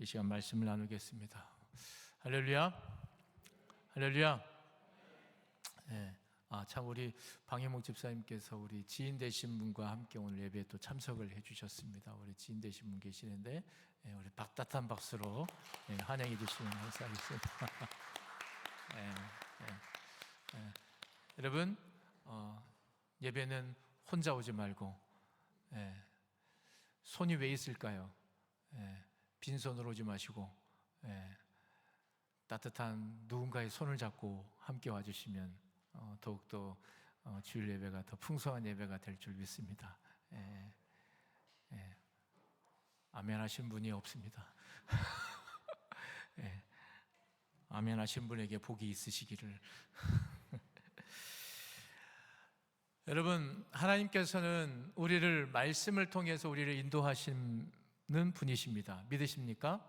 이 시간 말씀을 나누겠습니다. 할렐루야, 할렐루야. 네. 참 우리 방혜목 집사님께서 우리 지인 되신 분과 함께 오늘 예배에 또 참석을 해주셨습니다. 우리 지인 되신 분 계시는데 우리 따뜻한 박수로 환영해 주시면 감사하겠습니다. 여러분, 예배는 혼자 오지 말고 손이 왜 있을까요? 빈손으로 오지 마시고 따뜻한 누군가의 손을 잡고 함께 와주시면 더욱더 주일 예배가 더 풍성한 예배가 될 줄 믿습니다. 아멘 하신 분이 없습니다. 아멘 하신 분에게 복이 있으시기를. 여러분, 하나님께서는 우리를 말씀을 통해서 우리를 인도하시는 분이십니다. 믿으십니까?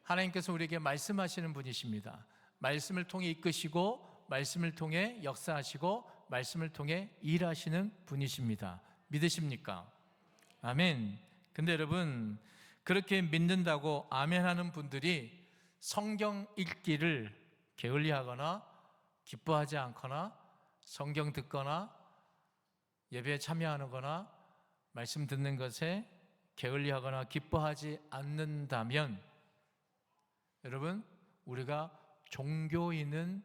하나님께서 우리에게 말씀하시는 분이십니다. 말씀을 통해 이끄시고 말씀을 통해 역사하시고 말씀을 통해 일하시는 분이십니다. 믿으십니까? 아멘. 근데 여러분, 그렇게 믿는다고 아멘 하는 분들이 성경 읽기를 게을리하거나 기뻐하지 않거나 성경 듣거나 예배에 참여하는 거나 말씀 듣는 것에 게을리하거나 기뻐하지 않는다면 여러분, 우리가 종교인은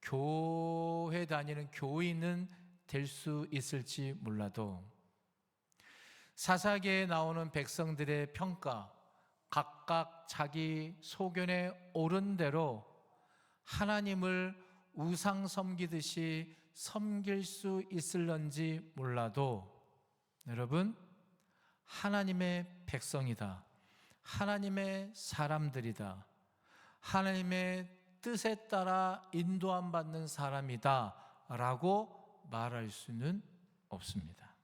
교회 다니는 교인은 될 수 있을지 몰라도 사사기에 나오는 백성들의 평가, 각각 자기 소견에 옳은 대로 하나님을 우상 섬기듯이 섬길 수 있을런지 몰라도 여러분, 하나님의 백성이다, 하나님의 사람들이다, 하나님의 뜻에 따라 인도함 받는 사람이다 라고 말할 수는 없습니다.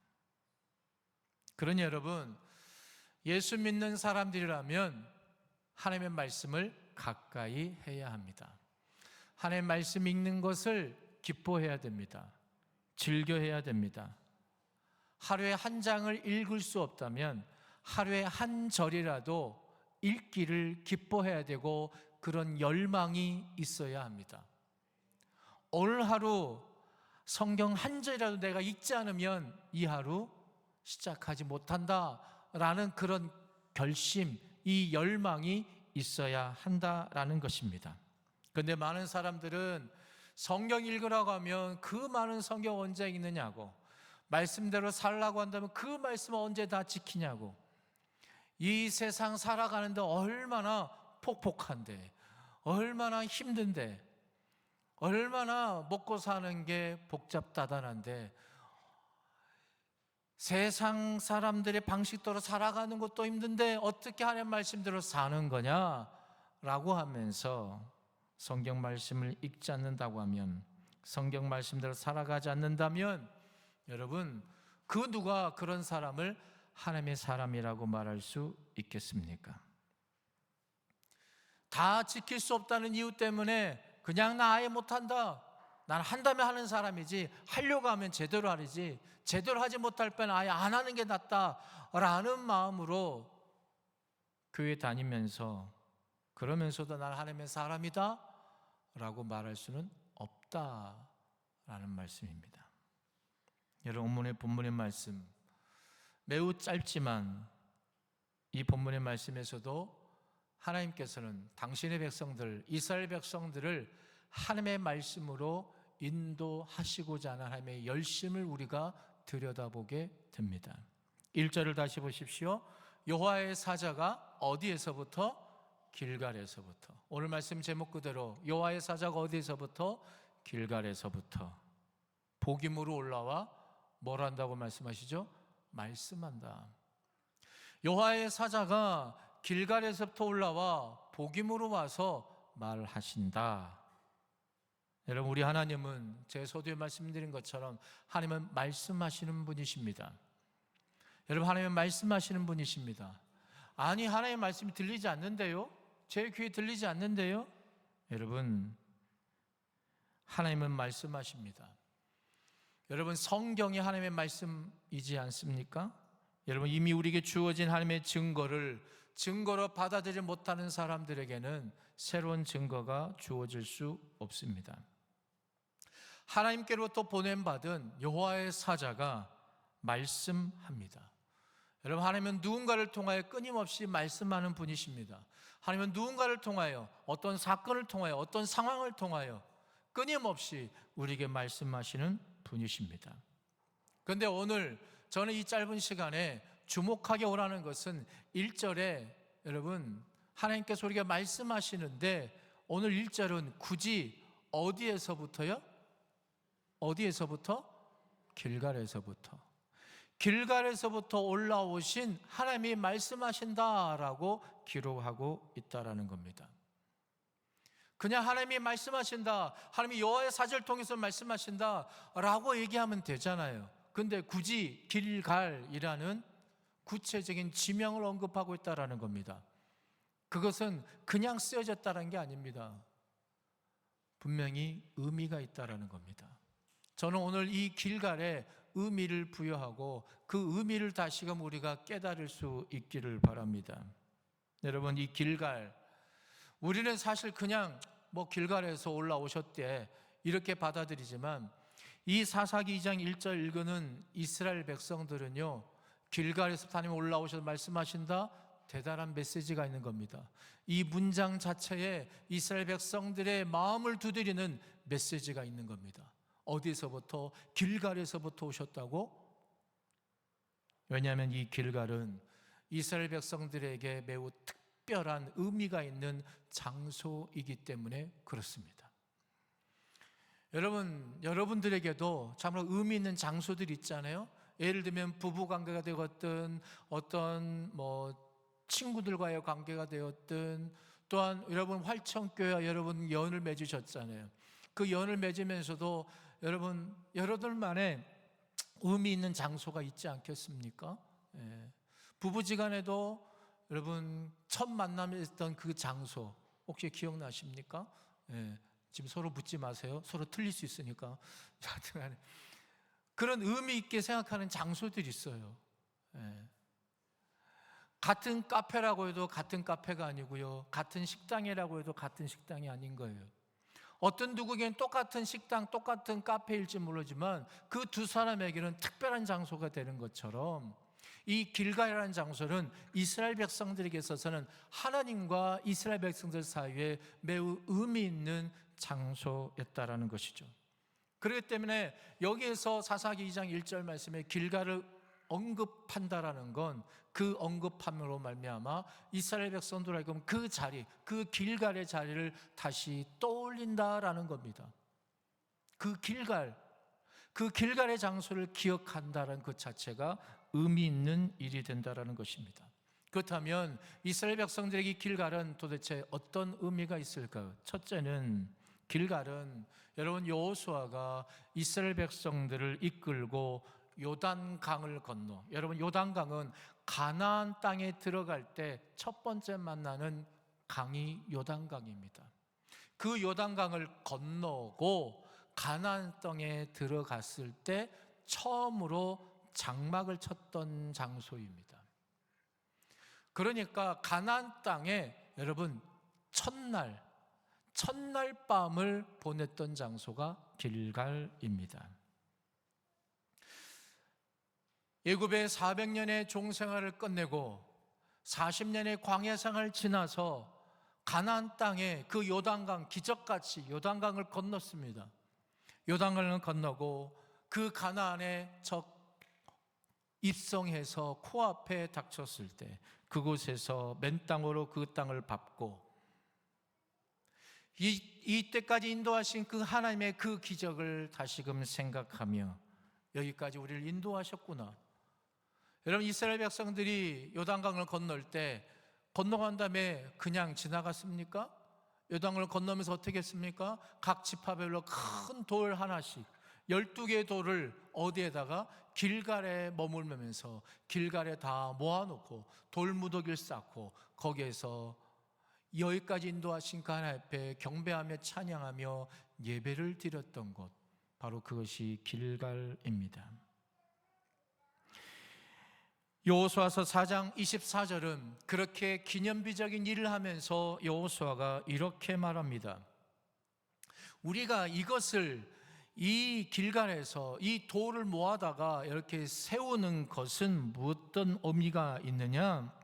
그러니 여러분, 예수 믿는 사람들이라면 하나님의 말씀을 가까이 해야 합니다. 하나님의 말씀 읽는 것을 기뻐해야 됩니다. 즐겨해야 됩니다. 하루에 한 장을 읽을 수 없다면 하루에 한 절이라도 읽기를 기뻐해야 되고 그런 열망이 있어야 합니다. 오늘 하루 성경 한 절이라도 내가 읽지 않으면 이 하루 시작하지 못한다라는 그런 결심, 이 열망이 있어야 한다라는 것입니다. 그런데 많은 사람들은 성경 읽으라고 하면 그 많은 성경 언제 읽느냐고, 말씀대로 살라고 한다면 그 말씀을 언제 다 지키냐고, 이 세상 살아가는데 얼마나 폭폭한데, 얼마나 힘든데, 얼마나 먹고 사는 게 복잡다단한데 세상 사람들의 방식대로 살아가는 것도 힘든데 어떻게 하나님 말씀대로 사는 거냐라고 하면서 성경 말씀을 읽지 않는다고 하면, 성경 말씀대로 살아가지 않는다면 여러분, 그 누가 그런 사람을 하나님의 사람이라고 말할 수 있겠습니까? 다 지킬 수 없다는 이유 때문에 그냥 나 아예 못한다, 난 한다면 하는 사람이지 하려고 하면 제대로 하지, 제대로 하지 못할 바에는 아예 안 하는 게 낫다라는 마음으로 교회 다니면서 그러면서도 난 하나님의 사람이다 라고 말할 수는 없다라는 말씀입니다. 여러분, 오늘 본문의 말씀 매우 짧지만 이 본문의 말씀에서도 하나님께서는 당신의 백성들, 이스라엘 백성들을 하나님의 말씀으로 인도하시고자 하는 하나님의 열심을 우리가 들여다보게 됩니다. 1절을 다시 보십시오. 여호와의 사자가 어디에서부터? 길갈에서부터. 오늘 말씀 제목 그대로 여호와의 사자가 어디에서부터? 길갈에서부터. 복임으로 올라와 뭘 한다고 말씀하시죠? 말씀한다. 여호와의 사자가 길갈에서부터 올라와 복임으로 와서 말하신다. 여러분, 우리 하나님은 제 서두에 말씀드린 것처럼 하나님은 말씀하시는 분이십니다. 여러분, 하나님은 말씀하시는 분이십니다. 아니, 하나님의 말씀이 들리지 않는데요? 제 귀에 들리지 않는데요? 여러분, 하나님은 말씀하십니다. 여러분, 성경이 하나님의 말씀이지 않습니까? 여러분, 이미 우리에게 주어진 하나님의 증거를 증거로 받아들이지 못하는 사람들에게는 새로운 증거가 주어질 수 없습니다. 하나님께로부터 보냄받은 여호와의 사자가 말씀합니다. 여러분, 하나님은 누군가를 통하여 끊임없이 말씀하는 분이십니다. 하나님은 누군가를 통하여, 어떤 사건을 통하여, 어떤 상황을 통하여 끊임없이 우리에게 말씀하시는 분이십니다. 그런데 오늘 저는 이 짧은 시간에 주목하게 오라는 것은 1절에 여러분 하나님께서 우리에게 말씀하시는데, 오늘 1절은 굳이 어디에서부터요? 어디에서부터? 길갈에서부터 올라오신 하나님이 말씀하신다라고 기록하고 있다라는 겁니다. 그냥 하나님이 말씀하신다, 하나님이 여호와의 사자를 통해서 말씀하신다라고 얘기하면 되잖아요. 근데 굳이 길갈이라는 구체적인 지명을 언급하고 있다라는 겁니다. 그것은 그냥 쓰여졌다는 게 아닙니다. 분명히 의미가 있다라는 겁니다. 저는 오늘 이 길갈에 의미를 부여하고 그 의미를 다시금 우리가 깨달을 수 있기를 바랍니다. 여러분, 이 길갈, 우리는 사실 그냥 길갈에서 올라오셨대 이렇게 받아들이지만, 이 사사기 2장 1절 읽는 이스라엘 백성들은요, 길갈에서 하나님 올라오셔서 말씀하신다, 대단한 메시지가 있는 겁니다. 이 문장 자체에 이스라엘 백성들의 마음을 두드리는 메시지가 있는 겁니다. 어디서부터? 길갈에서부터 오셨다고? 왜냐하면 이 길갈은 이스라엘 백성들에게 매우 특별한 의미가 있는 장소이기 때문에 그렇습니다. 여러분들에게도 참으로 의미 있는 장소들이 있잖아요. 예를 들면 부부관계가 되었든, 어떤 친구들과의 관계가 되었든, 또한 여러분 활천교회와 여러분 연을 맺으셨잖아요. 그 연을 맺으면서도 여러분들만의 의미 있는 장소가 있지 않겠습니까? 부부지간에도 여러분 첫 만남에 있던 그 장소 혹시 기억나십니까? 지금 서로 묻지 마세요. 서로 틀릴 수 있으니까. 하여튼간에 그런 의미 있게 생각하는 장소들이 있어요. 같은 카페라고 해도 같은 카페가 아니고요, 같은 식당이라고 해도 같은 식당이 아닌 거예요. 어떤 누구에게는 똑같은 식당, 똑같은 카페일지 모르지만 그 두 사람에게는 특별한 장소가 되는 것처럼, 이 길갈이라는 장소는 이스라엘 백성들에게 있어서는 하나님과 이스라엘 백성들 사이에 매우 의미 있는 장소였다라는 것이죠. 그렇기 때문에 여기에서 사사기 2장 1절 말씀에 길갈을 언급한다라는 건, 그 언급함으로 말미암아 이스라엘 백성들에게 그 자리, 그 길갈의 자리를 다시 떠올린다라는 겁니다. 그 길갈의 장소를 기억한다는 것 자체가 의미 있는 일이 된다라는 것입니다. 그렇다면 이스라엘 백성들에게 길갈은 도대체 어떤 의미가 있을까요? 첫째는, 길갈은 여러분 여호수아가 이스라엘 백성들을 이끌고 요단강을 건너, 여러분 요단강은 가나안 땅에 들어갈 때 첫 번째 만나는 강이 요단강입니다. 그 요단강을 건너고 가나안 땅에 들어갔을 때 처음으로 장막을 쳤던 장소입니다. 그러니까 가나안 땅에 여러분 첫날 밤을 보냈던 장소가 길갈입니다. 애굽의 400년의 종생활을 끝내고 40년의 광야 생활을 지나서 가나안 땅에 그 요단강, 기적같이 요단강을 건넜습니다. 요단강을 건너고 그 가나안에 입성해서 코앞에 닥쳤을 때 그곳에서 맨 땅으로 그 땅을 밟고, 이때까지 인도하신 그 하나님의 그 기적을 다시금 생각하며, 여기까지 우리를 인도하셨구나. 여러분, 이스라엘 백성들이 요단강을 건널 때 건너간 다음에 그냥 지나갔습니까? 요단강을 건너면서 어떻게 했습니까? 각 지파별로 큰 돌 하나씩, 12개의 돌을 어디에다가? 길갈에 머물면서 길갈에 다 모아놓고 돌무더기를 쌓고 거기에서 여기까지 인도하신 그 하나님 앞에 경배하며 찬양하며 예배를 드렸던 곳, 바로 그것이 길갈입니다. 여호수아서 4장 24절은 그렇게 기념비적인 일을 하면서 여호수아가 이렇게 말합니다. 우리가 이것을 이 길갈에서 이 돌을 모아다가 이렇게 세우는 것은 무엇떤 의미가 있느냐?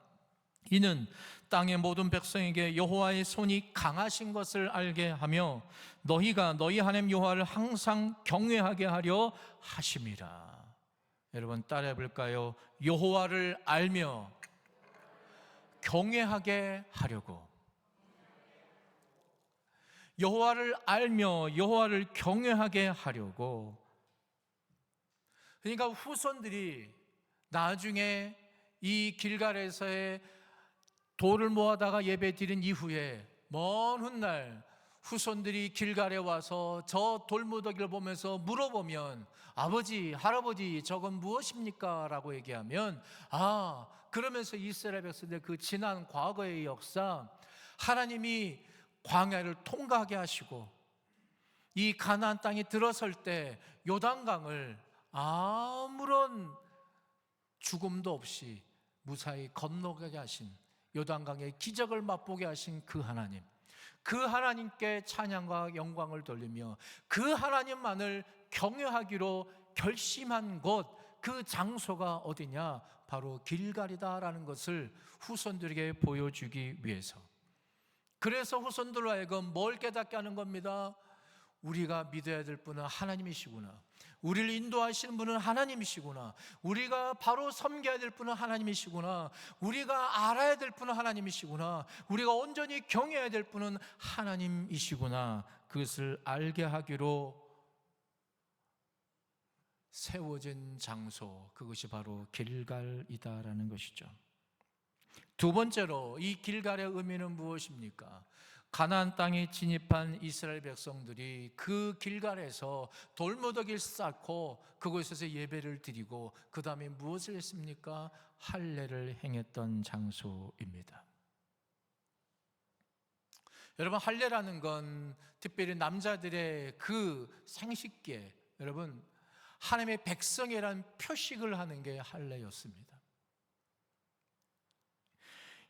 이는 땅의 모든 백성에게 여호와의 손이 강하신 것을 알게 하며 너희가 너희 하나님 여호와를 항상 경외하게 하려 하심이라. 여러분 따라해 볼까요? 여호와를 알며 경외하게 하려고. 여호와를 알며 여호와를 경외하게 하려고. 그러니까 후손들이 나중에 이 길갈에서의 돌을 모아다가 예배 드린 이후에 먼 훗날 후손들이 길갈에 와서 저 돌무더기를 보면서 물어보면 아버지, 할아버지 저건 무엇입니까? 라고 얘기하면 그러면서 이스라엘 백성들 그 지난 과거의 역사, 하나님이 광야를 통과하게 하시고 이 가나안 땅에 들어설 때 요단강을 아무런 죽음도 없이 무사히 건너가게 하신, 요단강의 기적을 맛보게 하신 그 하나님, 그 하나님께 찬양과 영광을 돌리며 그 하나님만을 경외하기로 결심한 곳, 그 장소가 어디냐? 바로 길갈이다라는 것을 후손들에게 보여주기 위해서. 그래서 후손들로 하여금 뭘 깨닫게 하는 겁니다. 우리가 믿어야 될 분은 하나님이시구나, 우리를 인도하시는 분은 하나님이시구나, 우리가 바로 섬겨야 될 분은 하나님이시구나, 우리가 알아야 될 분은 하나님이시구나, 우리가 온전히 경외해야 될 분은 하나님이시구나, 그것을 알게 하기로 세워진 장소, 그것이 바로 길갈이다라는 것이죠. 두 번째로 이 길갈의 의미는 무엇입니까? 가나안 땅에 진입한 이스라엘 백성들이 그 길갈에서 돌무더기를 쌓고 그곳에서 예배를 드리고 그 다음에 무엇을 했습니까? 할례를 행했던 장소입니다. 여러분, 할례라는 건 특별히 남자들의 그 생식기에 여러분 하나님의 백성이라는 표식을 하는 게 할례였습니다.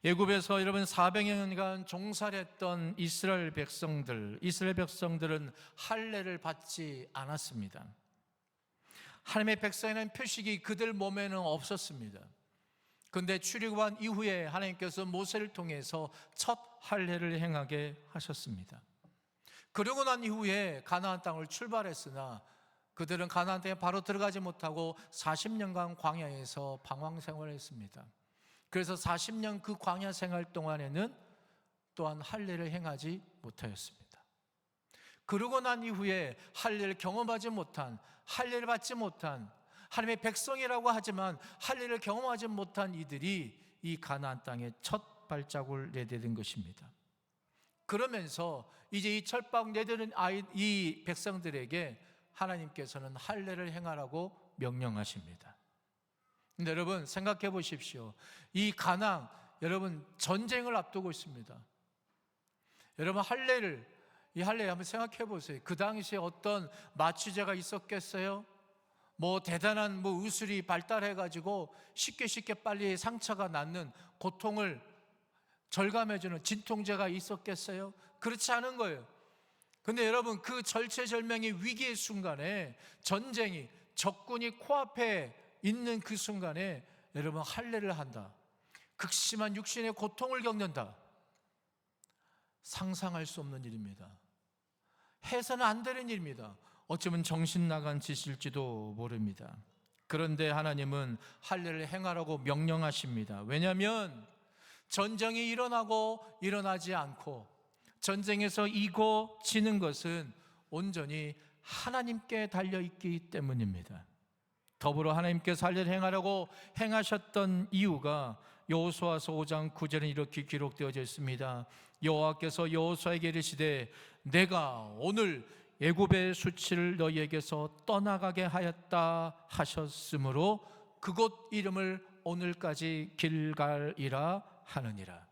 애굽에서 여러분 400년간 종살했던 이스라엘 백성들은 할례를 받지 않았습니다. 하나님의 백성이라는 표식이 그들 몸에는 없었습니다. 그런데 출애굽한 이후에 하나님께서 모세를 통해서 첫 할례를 행하게 하셨습니다. 그러고 난 이후에 가나안 땅을 출발했으나 그들은 가나안 땅에 바로 들어가지 못하고 40년간 광야에서 방황 생활을 했습니다. 그래서 40년 그 광야 생활 동안에는 또한 할례를 행하지 못하였습니다. 그러고 난 이후에 할례를 경험하지 못한, 할례를 받지 못한, 하나님의 백성이라고 하지만 할례를 경험하지 못한 이들이 이 가나안 땅에 첫 발자국을 내디딘 것입니다. 그러면서 이제 이 철방 내디딘 이 백성들에게 하나님께서는 할례를 행하라고 명령하십니다. 근데 여러분 생각해 보십시오. 이 가나안, 여러분 전쟁을 앞두고 있습니다. 여러분 이 할례 한번 생각해 보세요. 그 당시에 어떤 마취제가 있었겠어요? 뭐 대단한 의술이 발달해 가지고 쉽게 빨리 상처가 낫는, 고통을 절감해주는 진통제가 있었겠어요? 그렇지 않은 거예요. 근데 여러분 그 절체절명의 위기의 순간에, 전쟁이, 적군이 코앞에 있는 그 순간에 여러분 할례를 한다, 극심한 육신의 고통을 겪는다, 상상할 수 없는 일입니다. 해서는 안 되는 일입니다. 어쩌면 정신 나간 짓일지도 모릅니다. 그런데 하나님은 할례를 행하라고 명령하십니다. 왜냐하면 전쟁이 일어나고 일어나지 않고 전쟁에서 이고 지는 것은 온전히 하나님께 달려있기 때문입니다. 더불어 하나님께서 할례를 행하라고 행하셨던 이유가 여호수아서 5장 9절에 이렇게 기록되어져 있습니다. 여호와께서 여호수아에게 이르시되 내가 오늘 애굽의 수치를 너희에게서 떠나가게 하였다 하셨으므로 그곳 이름을 오늘까지 길갈이라 하느니라.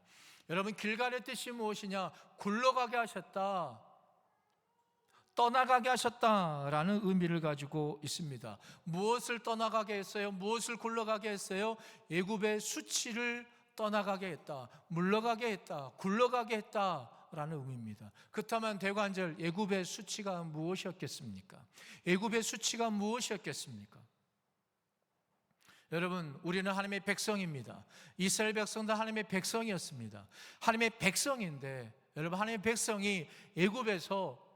여러분 길갈의 뜻이 무엇이냐? 굴러가게 하셨다, 떠나가게 하셨다라는 의미를 가지고 있습니다. 무엇을 떠나가게 했어요? 무엇을 굴러가게 했어요? 애굽의 수치를 떠나가게 했다, 물러가게 했다, 굴러가게 했다라는 의미입니다. 그렇다면 대관절, 애굽의 수치가 무엇이었겠습니까? 애굽의 수치가 무엇이었겠습니까? 여러분, 우리는 하나님의 백성입니다. 이스라엘 백성도 하나님의 백성이었습니다. 하나님의 백성인데, 여러분, 하나님의 백성이 애굽에서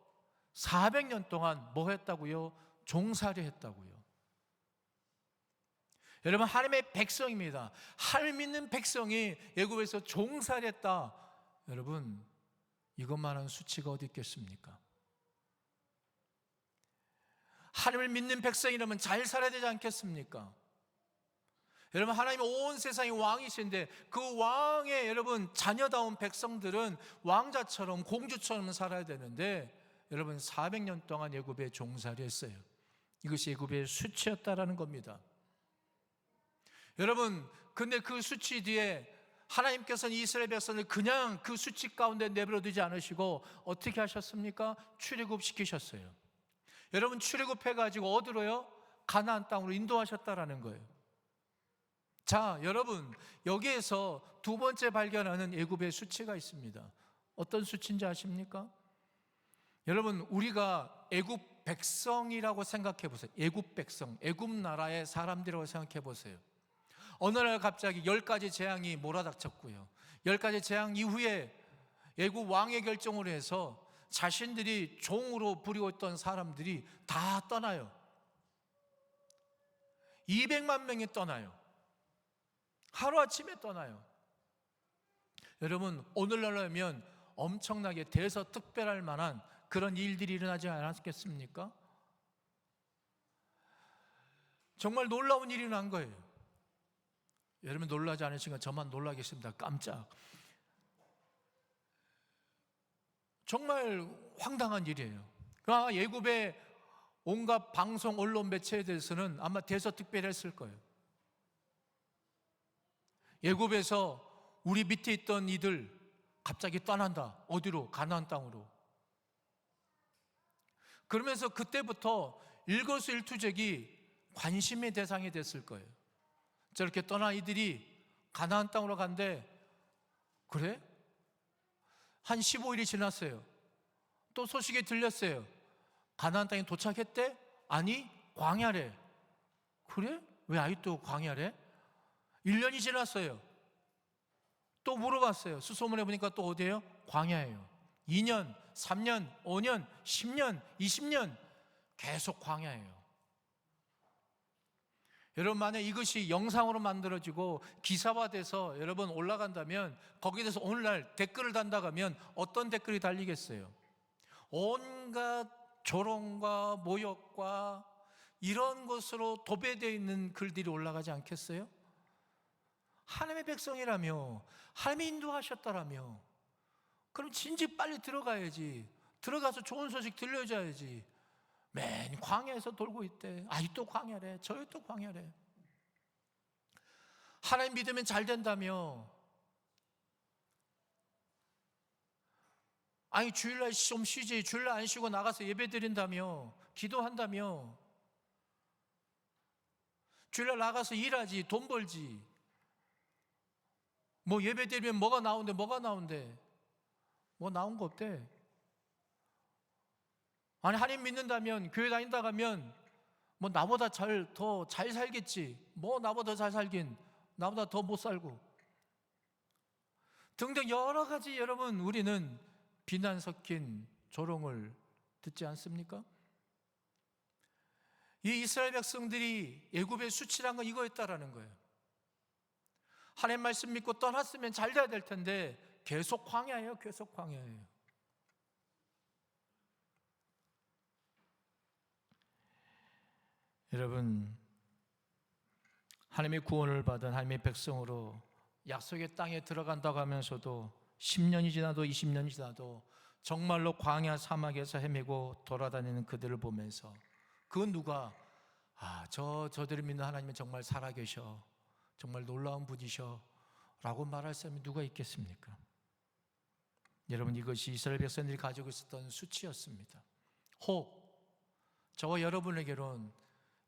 400년 동안 뭐 했다고요? 종살이 했다고요. 여러분, 하나님의 백성입니다. 하나님 믿는 백성이 애굽에서 종살이 했다. 여러분, 이것만한 수치가 어디 있겠습니까? 하나님을 믿는 백성이라면 잘 살아야 되지 않겠습니까? 여러분, 하나님은 온 세상의 왕이신데 그 왕의 여러분 자녀다운 백성들은 왕자처럼 공주처럼 살아야 되는데, 여러분 400년 동안 애굽에 종살이 했어요. 이것이 애굽의 수치였다라는 겁니다. 여러분, 근데 그 수치 뒤에 하나님께서는 이스라엘 백성을 그냥 그 수치 가운데 내버려 두지 않으시고 어떻게 하셨습니까? 출애굽시키셨어요. 여러분, 출애굽해가지고 어디로요? 가나안 땅으로 인도하셨다라는 거예요. 자, 여러분, 여기에서 두 번째 발견하는 애굽의 수치가 있습니다. 어떤 수치인지 아십니까? 여러분, 우리가 애굽 백성이라고 생각해 보세요. 애굽 백성, 애굽 나라의 사람들이라고 생각해 보세요. 어느 날 갑자기 10가지 재앙이 몰아닥쳤고요, 10가지 재앙 이후에 애굽 왕의 결정으로 해서 자신들이 종으로 부리고 있던 사람들이 다 떠나요. 200만 명이 떠나요. 하루아침에 떠나요. 여러분, 오늘날이면 엄청나게 대서특별할 만한 그런 일들이 일어나지 않았겠습니까? 정말 놀라운 일이 난 거예요. 여러분, 놀라지 않으시니까 저만 놀라겠습니다. 깜짝. 정말 황당한 일이에요. 그러나 애굽의 온갖 방송, 언론 매체에 대해서는 아마 대서특별했을 거예요. 애굽에서 우리 밑에 있던 이들 갑자기 떠난다. 어디로? 가나안 땅으로. 그러면서 그때부터 일거수일투족이 관심의 대상이 됐을 거예요. 저렇게 떠난 이들이 가나안 땅으로 간대. 그래? 한 15일이 지났어요. 또 소식이 들렸어요. 가나안 땅에 도착했대? 아니, 광야래. 그래? 왜 아직도 광야래? 1년이 지났어요. 또 물어봤어요. 수소문해 보니까 또 어디예요? 광야예요. 2년, 3년, 5년, 10년, 20년 계속 광야예요. 여러분, 만약 이것이 영상으로 만들어지고 기사화돼서 여러분 올라간다면 거기에 대해서 오늘날 댓글을 단다고 하면 어떤 댓글이 달리겠어요? 온갖 조롱과 모욕과 이런 것으로 도배되어 있는 글들이 올라가지 않겠어요? 하나님의 백성이라며, 하나님이 인도하셨다라며, 그럼 진즉 빨리 들어가야지. 들어가서 좋은 소식 들려줘야지. 맨 광야에서 돌고 있대. 아직도 광야래. 저기 또 광야래. 하나님 믿으면 잘 된다며. 아니, 주일날 좀 쉬지. 주일날 안 쉬고 나가서 예배 드린다며. 기도한다며. 주일날 나가서 일하지. 돈 벌지. 뭐 예배 드리면 뭐가 나온대? 뭐가 나온대? 뭐 나온 거 없대. 아니, 하나님 믿는다면, 교회 다닌다 가면 뭐 나보다 더 잘 살겠지. 뭐 나보다 잘 살긴, 나보다 더 못 살고 등등 여러 가지 여러분, 우리는 비난 섞인 조롱을 듣지 않습니까? 이 이스라엘 백성들이 애굽의 수치란 건 이거였다라는 거예요. 하나님 말씀 믿고 떠났으면 잘 돼야 될 텐데 계속 광야예요. 계속 광야예요. 여러분, 하나님의 구원을 받은 하나님의 백성으로 약속의 땅에 들어간다고 하면서도 10년이 지나도 20년이 지나도 정말로 광야 사막에서 헤매고 돌아다니는 그들을 보면서 그 누가 저들을 믿는 하나님은 정말 살아계셔, 정말 놀라운 분이셔 라고 말할 사람이 누가 있겠습니까? 여러분, 이것이 이스라엘 백성들이 가지고 있었던 수치였습니다. 혹 저와 여러분에게는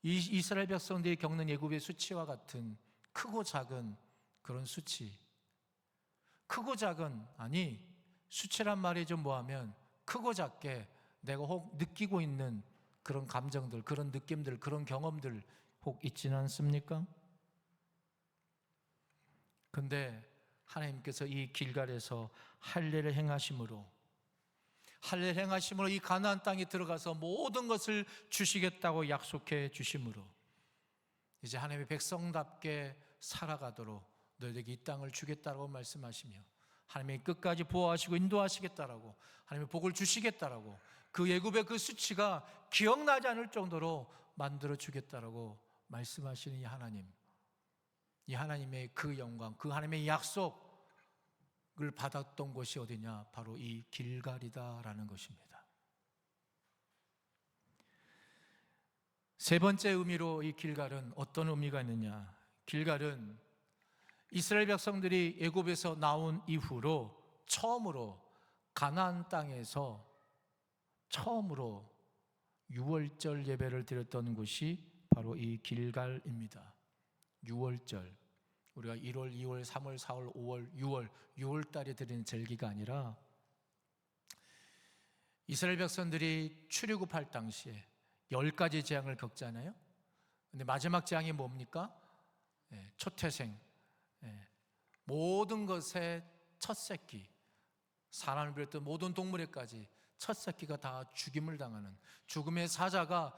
이스라엘 백성들이 겪는 애굽의 수치와 같은 크고 작은 그런 수치, 크고 작은, 아니 수치란 말이 좀 뭐하면 크고 작게 내가 혹 느끼고 있는 그런 감정들, 그런 느낌들, 그런 경험들 혹 있지는 않습니까? 근데 하나님께서 이 길갈에서 할례를 행하심으로 이 가나안 땅에 들어가서 모든 것을 주시겠다고 약속해 주심으로 이제 하나님의 백성답게 살아가도록 너희에게 이 땅을 주겠다고 말씀하시며 하나님이 끝까지 보호하시고 인도하시겠다라고 하나님의 복을 주시겠다라고 그 애굽의 그 수치가 기억나지 않을 정도로 만들어 주겠다라고 말씀하시는 이 하나님의 그 영광, 그 하나님의 약속을 받았던 곳이 어디냐? 바로 이 길갈이다라는 것입니다. 세 번째 의미로 이 길갈은 어떤 의미가 있느냐? 길갈은 이스라엘 백성들이 애굽에서 나온 이후로 처음으로 가나안 땅에서 처음으로 유월절 예배를 드렸던 곳이 바로 이 길갈입니다. 유월절, 우리가 1월, 2월, 3월, 4월, 5월, 6월 달에 드리는 절기가 아니라 이스라엘 백성들이 출애굽할 당시에 10가지 재앙을 겪잖아요. 근데 마지막 재앙이 뭡니까? 초태생, 모든 것의 첫 새끼, 사람을 비롯한 모든 동물에까지 첫 새끼가 다 죽임을 당하는 죽음의 사자가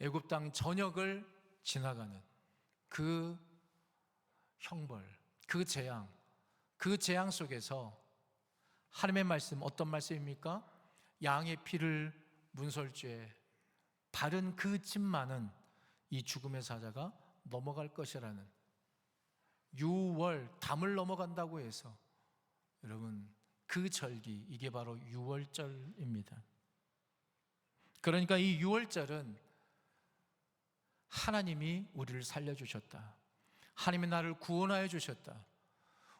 애굽 땅 전역을 지나가는 그 형벌, 그 재앙 속에서 하나님의 말씀, 어떤 말씀입니까? 양의 피를 문설주에 바른 그 집만은 이 죽음의 사자가 넘어갈 것이라는 6월 담을 넘어간다고 해서 여러분 그 절기, 이게 바로 유월절입니다. 그러니까 이 유월절은 하나님이 우리를 살려주셨다, 하나님이 나를 구원하여 주셨다,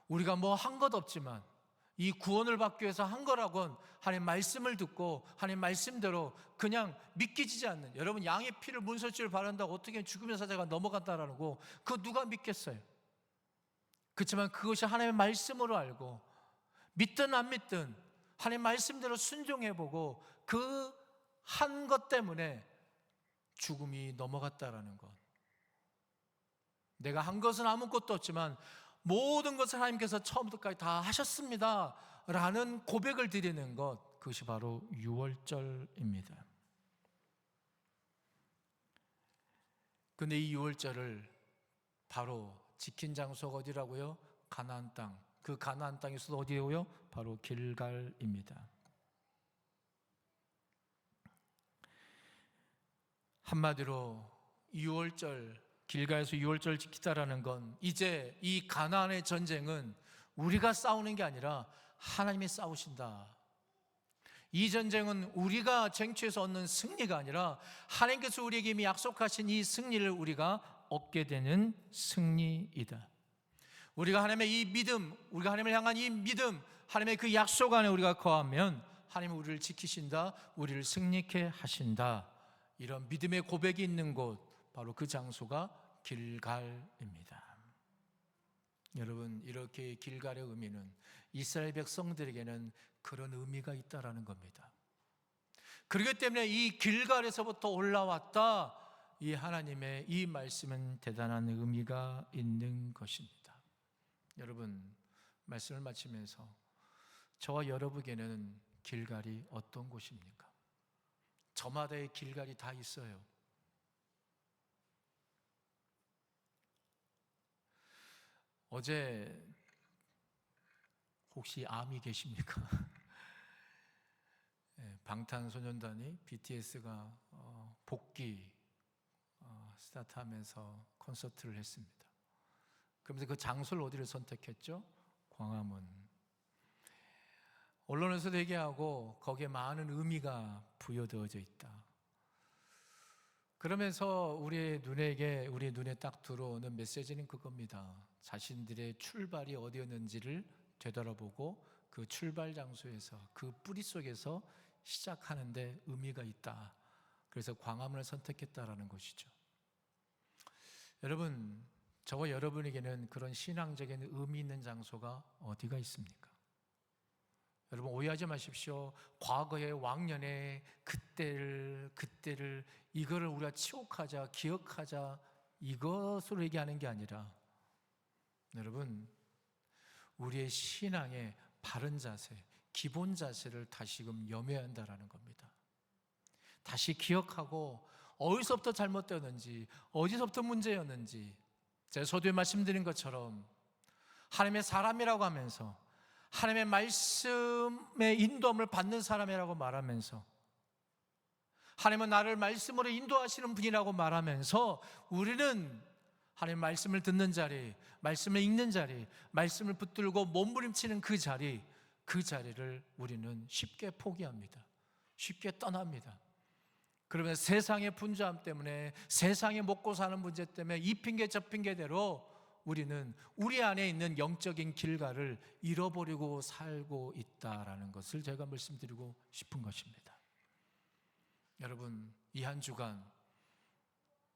우리가 뭐 한 것 없지만 이 구원을 받기 위해서 한 거라곤 하나님 말씀을 듣고 하나님 말씀대로 그냥 믿기지지 않는, 여러분 양의 피를 문설주를 바른다고 어떻게 죽음의 사자가 넘어간다라는 거 그거 누가 믿겠어요? 그렇지만 그것이 하나님의 말씀으로 알고 믿든 안 믿든 하나님 말씀대로 순종해보고 그 한 것 때문에 죽음이 넘어갔다라는 것, 내가 한 것은 아무것도 없지만 모든 것을 하나님께서 처음부터까지 다 하셨습니다 라는 고백을 드리는 것, 그것이 바로 유월절입니다. 그런데 이 유월절을 바로 지킨 장소가 어디라고요? 가나안 땅. 그 가나안 땅에서도 어디예요? 바로 길갈입니다. 한마디로 유월절, 길갈에서 유월절 지키다라는 건 이제 이 가나안의 전쟁은 우리가 싸우는 게 아니라 하나님이 싸우신다. 이 전쟁은 우리가 쟁취해서 얻는 승리가 아니라 하나님께서 우리에게 이미 약속하신 이 승리를 우리가 얻게 되는 승리이다. 우리가 하나님의 이 믿음, 우리가 하나님을 향한 이 믿음, 하나님의 그 약속 안에 우리가 거하면 하나님은 우리를 지키신다, 우리를 승리케 하신다. 이런 믿음의 고백이 있는 곳, 바로 그 장소가 길갈입니다. 여러분, 이렇게 길갈의 의미는 이스라엘 백성들에게는 그런 의미가 있다라는 겁니다. 그렇기 때문에 이 길갈에서부터 올라왔다, 이 하나님의 이 말씀은 대단한 의미가 있는 것입니다. 여러분, 말씀을 마치면서 저와 여러분에게는 길갈이 어떤 곳입니까? 저마다의 길갈이 다 있어요. 어제 혹시 암이 계십니까? 방탄소년단이 BTS가 복귀 스타트하면서 콘서트를 했습니다. 그러면서 그 장소를 어디를 선택했죠? 광화문. 언론에서도 얘기하고 거기에 많은 의미가 부여되어져 있다. 그러면서 우리의 눈에 딱 들어오는 메시지는 그겁니다. 자신들의 출발이 어디였는지를 되돌아보고 그 출발 장소에서, 그 뿌리 속에서 시작하는데 의미가 있다. 그래서 광화문을 선택했다라는 것이죠. 여러분, 저와 여러분에게는 그런 신앙적인 의미 있는 장소가 어디가 있습니까? 여러분, 오해하지 마십시오. 과거의 왕년의 그때를 이거를 우리가 치욕하자, 기억하자, 이것으로 얘기하는 게 아니라, 여러분, 우리의 신앙의 바른 자세, 기본 자세를 다시금 염해야 한다는 겁니다. 다시 기억하고 어디서부터 잘못되었는지, 어디서부터 문제였는지, 제가 서두에 말씀드린 것처럼 하나님의 사람이라고 하면서, 하나님의 말씀의 인도함을 받는 사람이라고 말하면서, 하나님은 나를 말씀으로 인도하시는 분이라고 말하면서, 우리는 하나님의 말씀을 듣는 자리, 말씀을 읽는 자리, 말씀을 붙들고 몸부림치는 그 자리를 우리는 쉽게 포기합니다. 쉽게 떠납니다. 그러면 세상의 분주함 때문에, 세상에 먹고 사는 문제 때문에 이 핑계 저 핑계대로 우리는 우리 안에 있는 영적인 길가를 잃어버리고 살고 있다라는 것을 제가 말씀드리고 싶은 것입니다. 여러분, 이 한 주간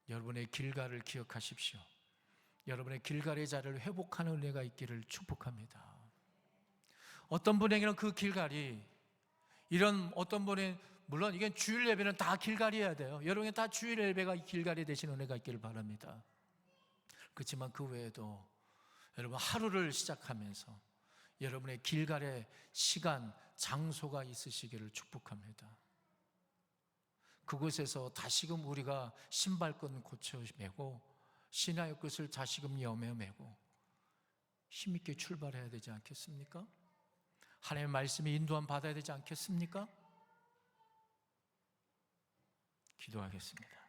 여러분의 길가를 기억하십시오. 여러분의 길갈의 자리를 회복하는 은혜가 있기를 축복합니다. 어떤 분에게는 그 길갈이, 이런 어떤 분의, 물론 이게 주일 예배는 다 길갈이어야 돼요. 여러분이 다 주일 예배가 길갈이 되신 은혜가 있기를 바랍니다. 그렇지만 그 외에도 여러분 하루를 시작하면서 여러분의 길갈의 시간, 장소가 있으시기를 축복합니다. 그곳에서 다시금 우리가 신발끈 고쳐 매고 신앙의 끝을 다시금 염해 매고 힘있게 출발해야 되지 않겠습니까? 하나님의 말씀에 인도함 받아야 되지 않겠습니까? 기도하겠습니다.